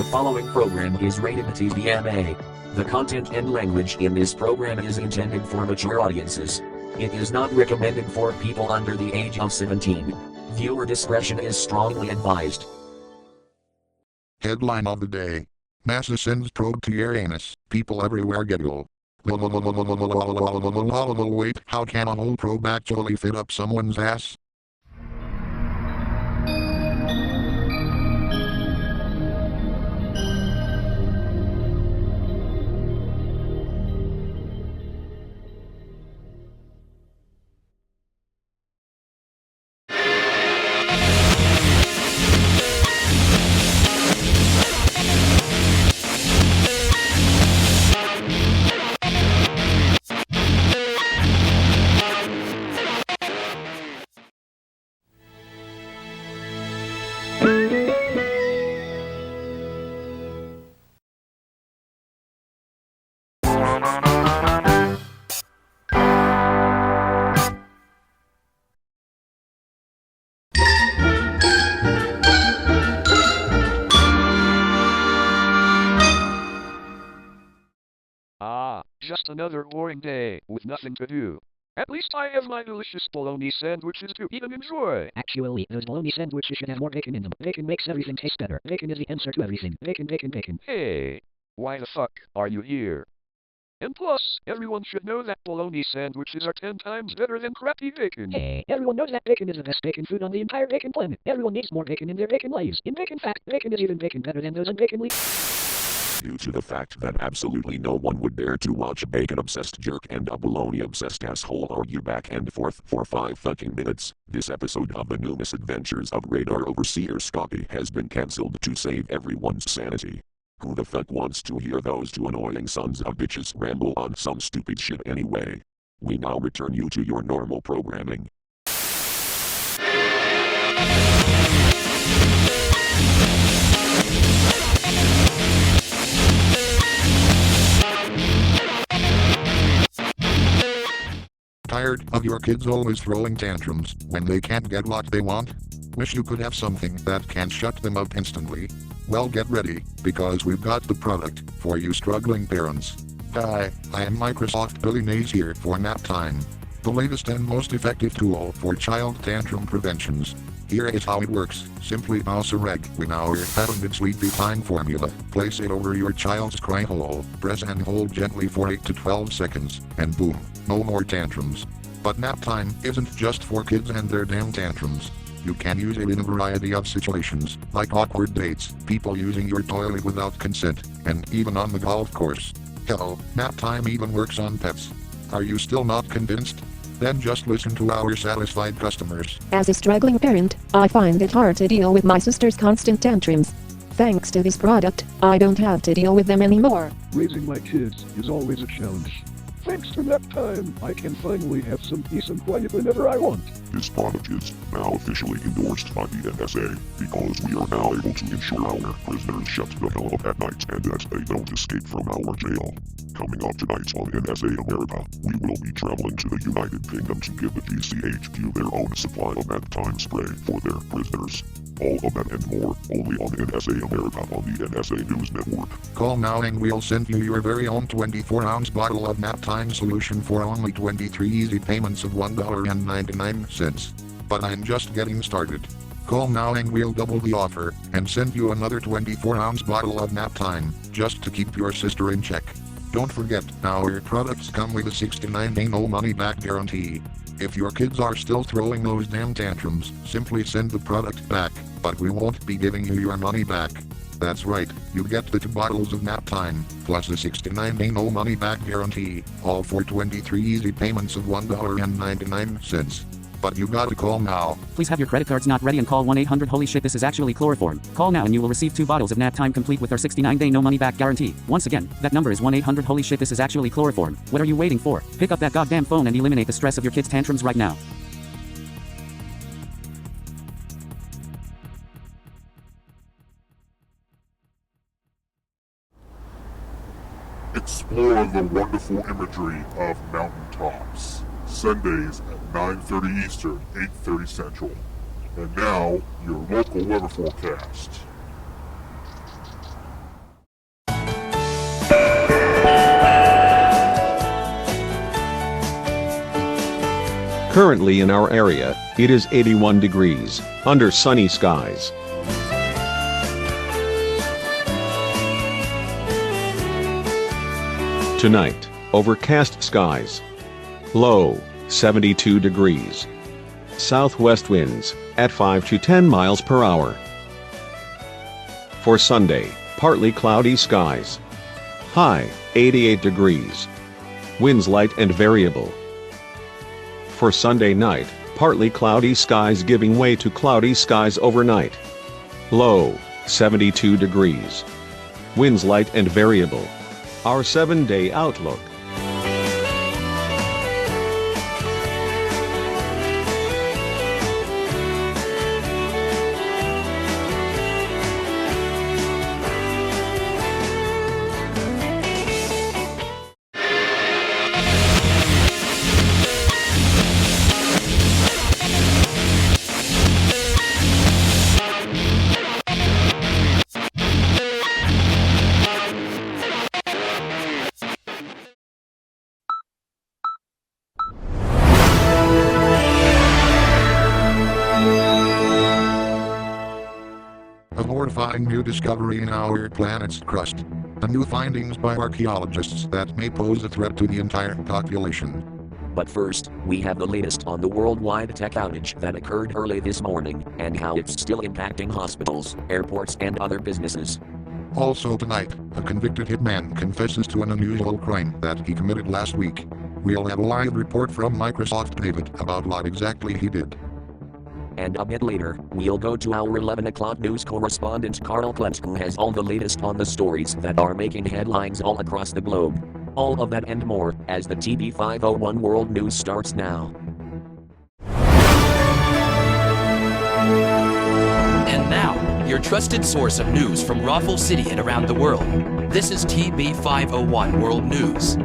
The following program is rated TVMA. The content and language in this program is intended for mature audiences. It is not recommended for people under the age of 17. Viewer discretion is strongly advised. Headline of the day. NASA sends probe to your anus. People everywhere giggle. Wait, how can a whole probe actually fit up someone's ass? Just another boring day, with nothing to do. At least I have my delicious bologna sandwiches to eat and enjoy. Actually, those bologna sandwiches should have more bacon in them. Bacon makes everything taste better. Bacon is the answer to everything. Bacon, bacon, bacon. Hey, why the fuck are you here? And plus, everyone should know that bologna sandwiches are 10 times better than crappy bacon. Hey, everyone knows that bacon is the best bacon food on the entire bacon planet. Everyone needs more bacon in their bacon lives. In bacon fact, bacon is even bacon better than those unbacon leaves. Due to the fact that absolutely no one would dare to watch a bacon-obsessed jerk and a bologna-obsessed asshole argue back and forth for 5 fucking minutes, this episode of the new misadventures of Radar Overseer Scotty has been cancelled to save everyone's sanity. Who the fuck wants to hear those two annoying sons of bitches ramble on some stupid shit anyway? We now return you to your normal programming. Tired of your kids always throwing tantrums when they can't get what they want? Wish you could have something that can shut them up instantly? Well, get ready, because we've got the product for you struggling parents. Hi, I am Microsoft Billy Mays here for Nap Time, the latest and most effective tool for child tantrum preventions. Here is how it works. Simply mouse a reg with our patented Sleepy Time formula. Place it over your child's cry hole, press and hold gently for 8 to 12 seconds, and boom, no more tantrums. But nap time isn't just for kids and their damn tantrums. You can use it in a variety of situations, like awkward dates, people using your toilet without consent, and even on the golf course. Hell, nap time even works on pets. Are you still not convinced? Then just listen to our satisfied customers. As a struggling parent, I find it hard to deal with my sister's constant tantrums. Thanks to this product, I don't have to deal with them anymore. Raising my kids is always a challenge. Thanks to Nap Time, I can finally have some peace and quiet whenever I want. This product is now officially endorsed by the NSA, because we are now able to ensure our prisoners shut the hell up at night and that they don't escape from our jail. Coming up tonight on NSA America, we will be traveling to the United Kingdom to give the GCHQ their own supply of Nap Time spray for their prisoners. All of that and more, only on NSA America on the NSA News Network. Call now and we'll send you your very own 24-ounce bottle of Nap Time solution for only 23 easy payments of $1.99. But I'm just getting started. Call now and we'll double the offer, and send you another 24-ounce bottle of Nap Time, just to keep your sister in check. Don't forget, our products come with a 69-day no money-back guarantee. If your kids are still throwing those damn tantrums, simply send the product back, but we won't be giving you your money back. That's right, you get the 2 bottles of Nap Time, plus a 69-day no money back guarantee, all for 23 easy payments of $1.99. But you gotta call now. Please have your credit cards not ready and call 1-800 holy shit this is actually chloroform. Call now and you will receive 2 bottles of Nap Time complete with our 69-day no money back guarantee. Once again, that number is 1-800 holy shit this is actually chloroform. What are you waiting for? Pick up that goddamn phone and eliminate the stress of your kids' tantrums right now. Explore the wonderful imagery of mountaintops. Sundays at 9:30 Eastern, 8:30 Central. And now, your local weather forecast. Currently in our area, it is 81 degrees, under sunny skies. Tonight, overcast skies. Low, 72 degrees. Southwest winds, at 5 to 10 miles per hour. For Sunday, partly cloudy skies. High, 88 degrees. Winds light and variable. For Sunday night, partly cloudy skies giving way to cloudy skies overnight. Low, 72 degrees. Winds light and variable. Our 7-day outlook. A horrifying new discovery in our planet's crust. The new findings by archaeologists that may pose a threat to the entire population. But first, we have the latest on the worldwide tech outage that occurred early this morning, and how it's still impacting hospitals, airports, and other businesses. Also tonight, a convicted hitman confesses to an unusual crime that he committed last week. We'll have a live report from Microsoft David about what exactly he did. And a bit later, we'll go to our 11 o'clock news correspondent Carl Klentz, who has all the latest on the stories that are making headlines all across the globe. All of that and more, as the TB501 World News starts now. And now, your trusted source of news from Raffle City and around the world. This is TB501 World News.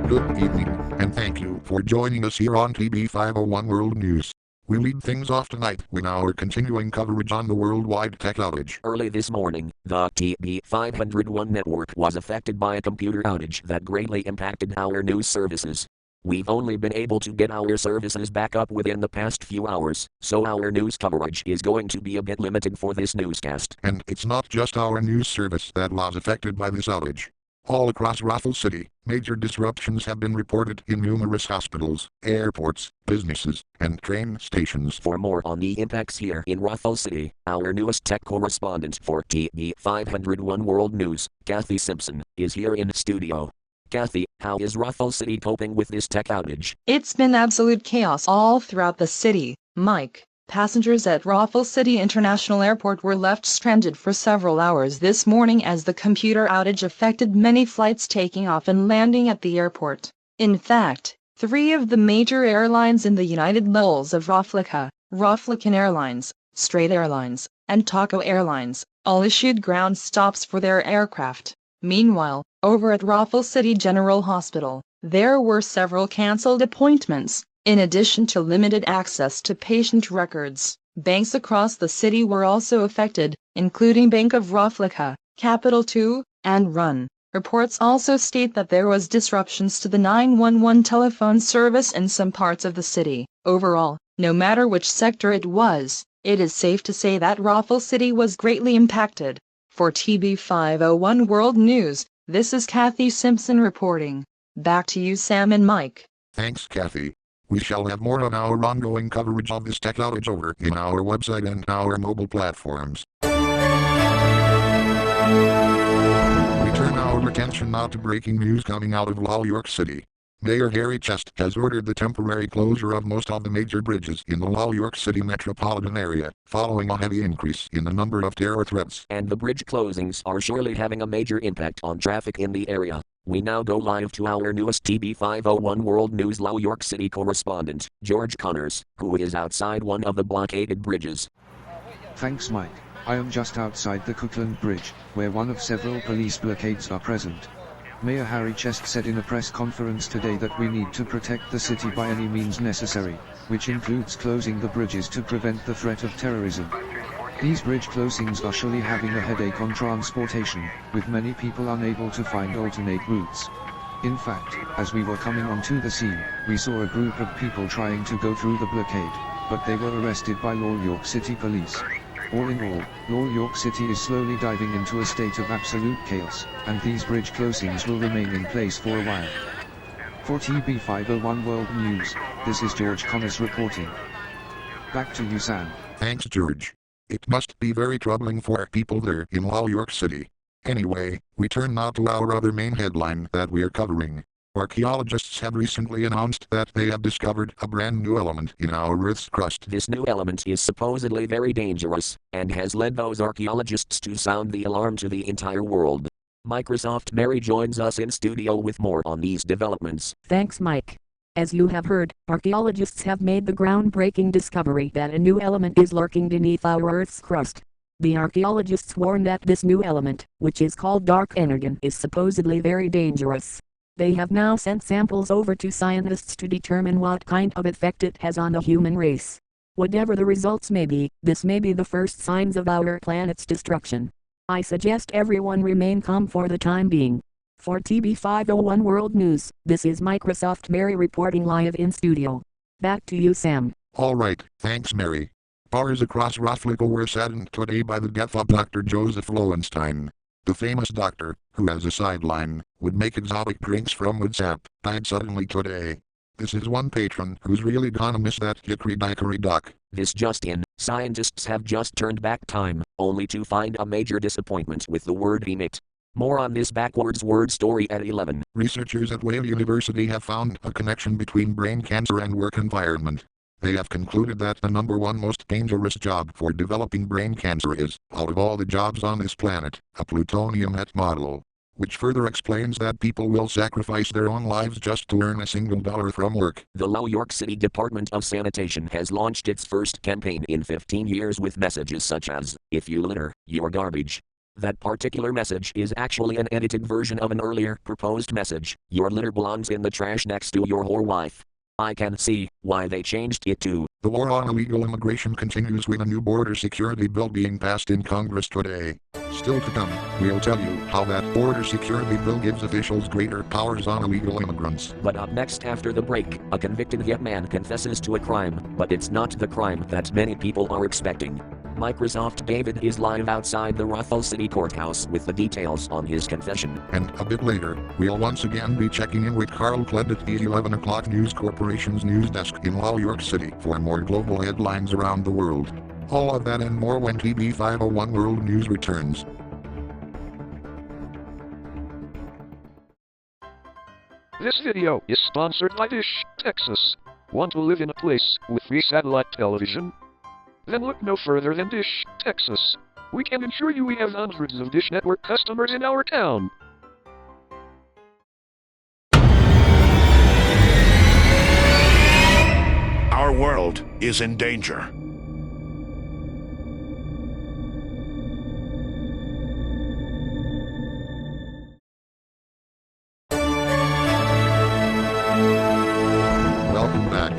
Good evening, and thank you for joining us here on TB501 World News. We lead things off tonight with our continuing coverage on the worldwide tech outage. Early this morning, the TB501 network was affected by a computer outage that greatly impacted our news services. We've only been able to get our services back up within the past few hours, so our news coverage is going to be a bit limited for this newscast. And it's not just our news service that was affected by this outage. All across Raffle City, major disruptions have been reported in numerous hospitals, airports, businesses, and train stations. For more on the impacts here in Raffle City, our newest tech correspondent for TB501 World News, Kathy Simpson, is here in studio. Kathy, how is Raffle City coping with this tech outage? It's been absolute chaos all throughout the city, Mike. Passengers at Raffle City International Airport were left stranded for several hours this morning as the computer outage affected many flights taking off and landing at the airport. In fact, 3 of the major airlines in the United Lulls of Raflika, Raflikan Airlines, Straight Airlines, and Taco Airlines, all issued ground stops for their aircraft. Meanwhile, over at Raffle City General Hospital, there were several cancelled appointments. In addition to limited access to patient records, banks across the city were also affected, including Bank of Raflika, Capital 2, and Run. Reports also state that there was disruptions to the 911 telephone service in some parts of the city. Overall, no matter which sector it was, it is safe to say that Raffle City was greatly impacted. For TB501 World News, this is Kathy Simpson reporting. Back to you, Sam and Mike. Thanks, Kathy. We shall have more on our ongoing coverage of this tech outage over in our website and our mobile platforms. We turn our attention now to breaking news coming out of New York City. Mayor Harry Chest has ordered the temporary closure of most of the major bridges in the New York City metropolitan area, following a heavy increase in the number of terror threats. And the bridge closings are surely having a major impact on traffic in the area. We now go live to our newest TB501 World News New York City correspondent, George Connors, who is outside one of the blockaded bridges. Thanks, Mike. I am just outside the Cookland Bridge, where one of several police blockades are present. Mayor Harry Chest said in a press conference today that we need to protect the city by any means necessary, which includes closing the bridges to prevent the threat of terrorism. These bridge closings are surely having a headache on transportation, with many people unable to find alternate routes. In fact, as we were coming onto the scene, we saw a group of people trying to go through the blockade, but they were arrested by New York City police. All in all, New York City is slowly diving into a state of absolute chaos, and these bridge closings will remain in place for a while. For TB501 World News, this is George Connors reporting. Back to you, Sam. Thanks, George. It must be very troubling for people there in New York City. Anyway, we turn now to our other main headline that we're covering. Archaeologists have recently announced that they have discovered a brand new element in our Earth's crust. This new element is supposedly very dangerous, and has led those archaeologists to sound the alarm to the entire world. Microsoft Mary joins us in studio with more on these developments. Thanks, Mike. As you have heard, archaeologists have made the groundbreaking discovery that a new element is lurking beneath our Earth's crust. The archaeologists warn that this new element, which is called dark energon, is supposedly very dangerous. They have now sent samples over to scientists to determine what kind of effect it has on the human race. Whatever the results may be, this may be the first signs of our planet's destruction. I suggest everyone remain calm for the time being. For TB501 World News, this is Microsoft Mary reporting live in studio. Back to you, Sam. Alright, thanks, Mary. Powers across Rothlico were saddened today by the death of Dr. Joseph Lowenstein. The famous doctor, who as a sideline, would make exotic drinks from wood sap, died suddenly today. This is one patron who's really gonna miss that hickory-dickory dock. This just in, scientists have just turned back time, only to find a major disappointment with the word emit. More on this backwards word story at 11. Researchers at Yale University have found a connection between brain cancer and work environment. They have concluded that the number one most dangerous job for developing brain cancer is, out of all the jobs on this planet, a plutonium net model. Which further explains that people will sacrifice their own lives just to earn a single dollar from work. The New York City Department of Sanitation has launched its first campaign in 15 years with messages such as, "If you litter, you're garbage." That particular message is actually an edited version of an earlier proposed message, "Your litter belongs in the trash next to your whore wife." I can see why they changed it to. The war on illegal immigration continues with a new border security bill being passed in Congress today. Still to come, we'll tell you how that border security bill gives officials greater powers on illegal immigrants. But up next after the break, a convicted hitman confesses to a crime, but it's not the crime that many people are expecting. Microsoft David is live outside the Rothwell City Courthouse with the details on his confession. And a bit later, we'll once again be checking in with Carl Kled at the 11 o'clock News Corporation's news desk in New York City for more global headlines around the world. All of that and more when TB501 World News returns. This video is sponsored by Dish, Texas. Want to live in a place with free satellite television? Then look no further than Dish, Texas. We can assure you we have hundreds of Dish Network customers in our town. Our world is in danger. Welcome back.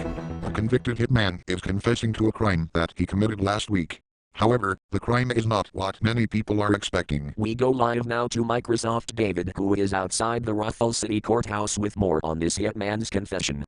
A convicted hitman is confessing to a crime that he committed last week. However, the crime is not what many people are expecting. We go live now to Microsoft David, who is outside the Rothwell City Courthouse with more on this hitman's confession.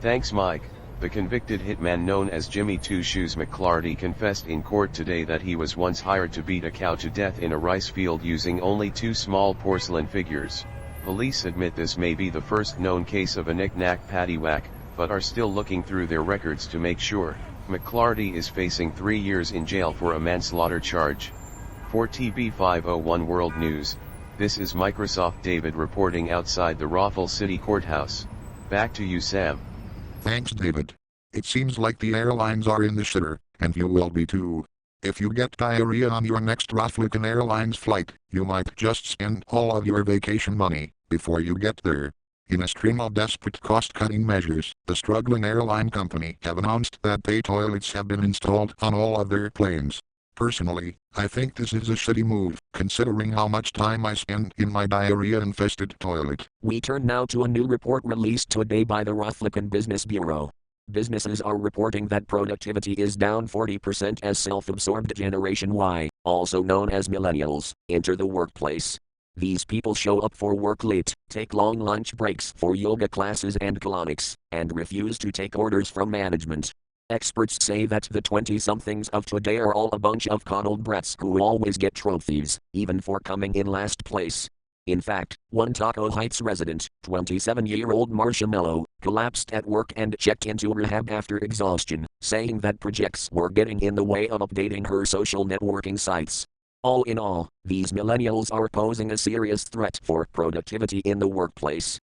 Thanks, Mike. The convicted hitman known as Jimmy Two Shoes McClarty confessed in court today that he was once hired to beat a cow to death in a rice field using only two small porcelain figures. Police admit this may be the first known case of a knick-knack paddywhack, but are still looking through their records to make sure. McClarty is facing 3 years in jail for a manslaughter charge. For TB501 World News, this is Microsoft David reporting outside the Rothwell City Courthouse. Back to you, Sam. Thanks, David. It seems like the airlines are in the shitter, and you will be too. If you get diarrhea on your next Rothlican Airlines flight, you might just spend all of your vacation money before you get there. In a string of desperate cost-cutting measures, the struggling airline company have announced that pay toilets have been installed on all of their planes. Personally, I think this is a shitty move, considering how much time I spend in my diarrhea-infested toilet. We turn now to a new report released today by the Rothlican Business Bureau. Businesses are reporting that productivity is down 40% as self-absorbed Generation Y, also known as millennials, enter the workplace. These people show up for work late, take long lunch breaks for yoga classes and colonics, and refuse to take orders from management. Experts say that the 20-somethings of today are all a bunch of coddled brats who always get trophies, even for coming in last place. In fact, one Taco Heights resident, 27-year-old Marshmallow, collapsed at work and checked into rehab after exhaustion, saying that projects were getting in the way of updating her social networking sites. All in all, these millennials are posing a serious threat for productivity in the workplace.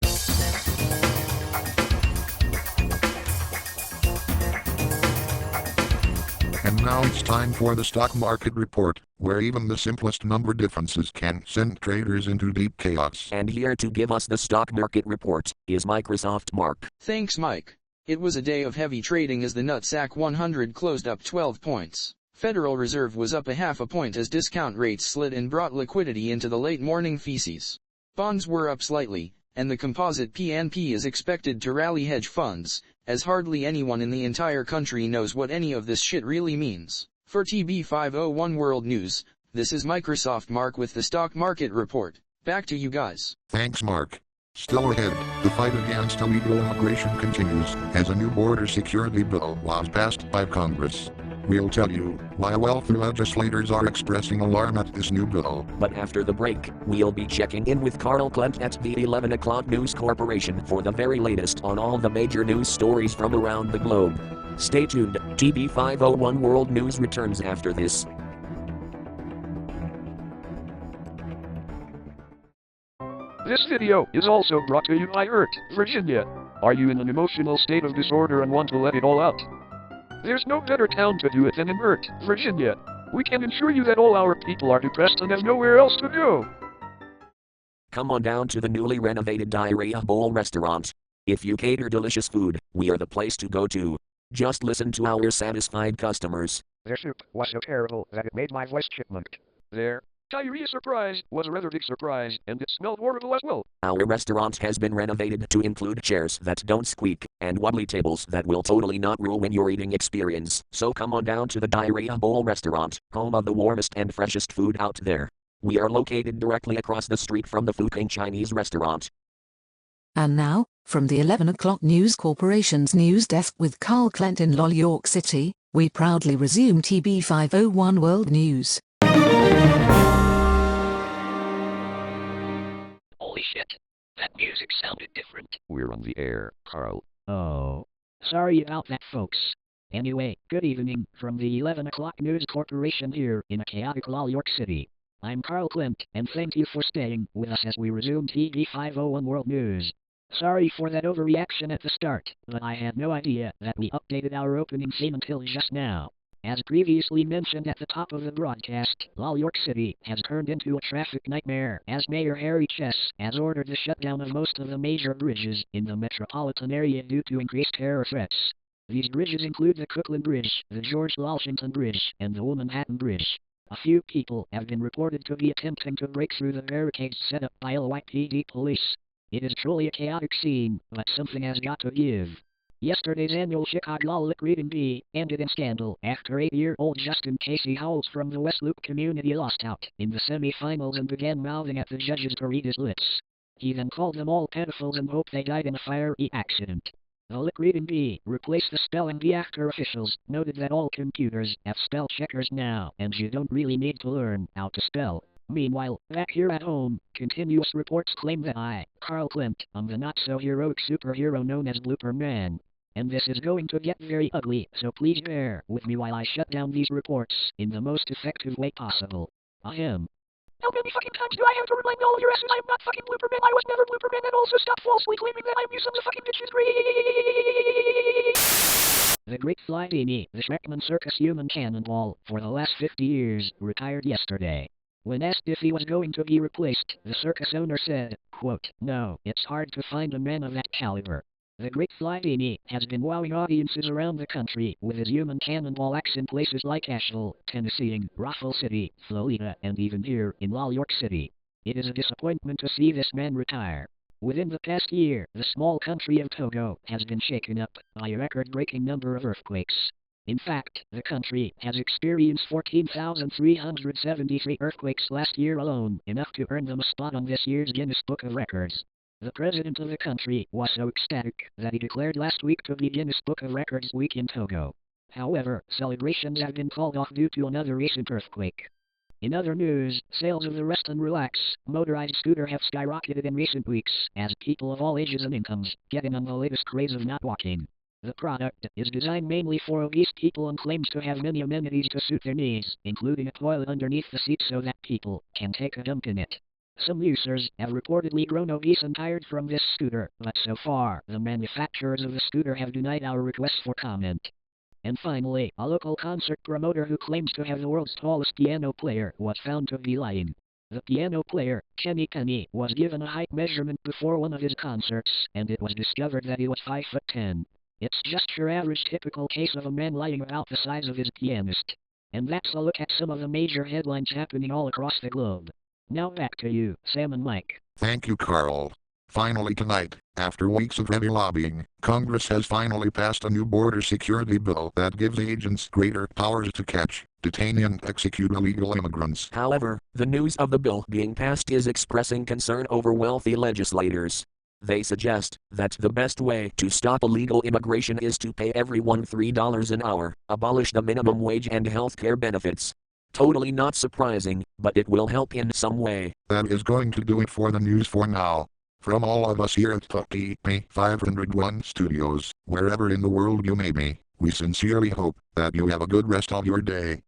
And now it's time for the stock market report, where even the simplest number differences can send traders into deep chaos. And here to give us the stock market report is Microsoft Mark. Thanks, Mike. It was a day of heavy trading as the Nutsack 100 closed up 12 points. Federal Reserve was up a half a point as discount rates slid and brought liquidity into the late morning feces. Bonds were up slightly, and the composite PNP is expected to rally hedge funds, as hardly anyone in the entire country knows what any of this shit really means. For TB501 World News, this is Microsoft Mark with the stock market report. Back to you guys. Thanks, Mark. Still ahead, the fight against illegal immigration continues, as a new border security bill was passed by Congress. We'll tell you why wealthy legislators are expressing alarm at this new bill. But after the break, we'll be checking in with Carl Klent at the 11 o'clock News Corporation for the very latest on all the major news stories from around the globe. Stay tuned, TB501 World News returns after this. This video is also brought to you by Virginia. Are you in an emotional state of disorder and want to let it all out? There's no better town to do it than in Virginia. We can assure you that all our people are depressed and have nowhere else to go. Come on down to the newly renovated Diarrhea Bowl restaurant. If you cater delicious food, we are the place to go to. Just listen to our satisfied customers. Their soup was so terrible that it made my voice chipmunk. Their diarrhea surprise was a rather big surprise, and it smelled horrible as well. Our restaurant has been renovated to include chairs that don't squeak, and wobbly tables that will totally not ruin your eating experience. So come on down to the Diarrhea Bowl restaurant, home of the warmest and freshest food out there. We are located directly across the street from the Fuking Chinese restaurant. And now, from the 11 o'clock News Corporation's news desk with Carl Klent in Lol York City, we proudly resume TB501 World News. Holy shit. That music sounded different. We're on the air, Carl. Oh. Sorry about that, folks. Anyway, good evening from the 11 o'clock News Corporation here in a chaotic Lol York City. I'm Carl Klent, and thank you for staying with us as we resume TB501 World News. Sorry for that overreaction at the start, but I had no idea that we updated our opening theme until just now. As previously mentioned at the top of the broadcast, Lol York City has turned into a traffic nightmare as Mayor Harry Chess has ordered the shutdown of most of the major bridges in the metropolitan area due to increased terror threats. These bridges include the Crooklyn Bridge, the George Washington Bridge, and the Manhattan Bridge. A few people have been reported to be attempting to break through the barricades set up by LYPD police. It is truly a chaotic scene, but something has got to give. Yesterday's annual Chicago Lip Reading Bee ended in scandal after 8-year-old Justin Casey Howells from the West Loop community lost out in the semi-finals and began mouthing at the judges to read his lips. He then called them all pedophiles and hoped they died in a fiery accident. The Lip Reading Bee replaced the spelling bee after officials noted that all computers have spell checkers now and you don't really need to learn how to spell. Meanwhile, back here at home, continuous reports claim that I, Carl Klent, am the not-so-heroic superhero known as Blooper Man. And this is going to get very ugly, so please bear with me while I shut down these reports in the most effective way possible. Ahem. How many fucking times do I have to remind all of your asses I am not fucking Blooper Man? I was never Blooper Man, and also stop falsely claiming that I'm you sons of fucking bitches. The Great Fly Beanie, the Schmeckman Circus Human Cannonball, for the last 50 years, retired yesterday. When asked if he was going to be replaced, the circus owner said, quote, "No, it's hard to find a man of that caliber." The Great Fly Beanie has been wowing audiences around the country with his human cannonball acts in places like Asheville, Tennessee, Raffle City, Florida, and even here in Lol York City. It is a disappointment to see this man retire. Within the past year, the small country of Togo has been shaken up by a record-breaking number of earthquakes. In fact, the country has experienced 14,373 earthquakes last year alone, enough to earn them a spot on this year's Guinness Book of Records. The president of the country was so ecstatic that he declared last week to be Guinness Book of Records Week in Togo. However, celebrations have been called off due to another recent earthquake. In other news, sales of the Rest and Relax motorized scooter have skyrocketed in recent weeks as people of all ages and incomes get in on the latest craze of not walking. The product is designed mainly for obese people and claims to have many amenities to suit their needs, including a toilet underneath the seat so that people can take a dump in it. Some users have reportedly grown obese and tired from this scooter, but so far, the manufacturers of the scooter have denied our requests for comment. And finally, a local concert promoter who claims to have the world's tallest piano player was found to be lying. The piano player, Kenny Penny, was given a height measurement before one of his concerts, and it was discovered that he was 5'10". It's just your average typical case of a man lying about the size of his pianist. And that's a look at some of the major headlines happening all across the globe. Now back to you, Sam and Mike. Thank you, Carl. Finally tonight, after weeks of heavy lobbying, Congress has finally passed a new border security bill that gives agents greater powers to catch, detain and execute illegal immigrants. However, the news of the bill being passed is expressing concern over wealthy legislators. They suggest that the best way to stop illegal immigration is to pay everyone $3 an hour, abolish the minimum wage and health care benefits. Totally not surprising, but it will help in some way. That is going to do it for the news for now. From all of us here at the TB 501 Studios, wherever in the world you may be, we sincerely hope that you have a good rest of your day.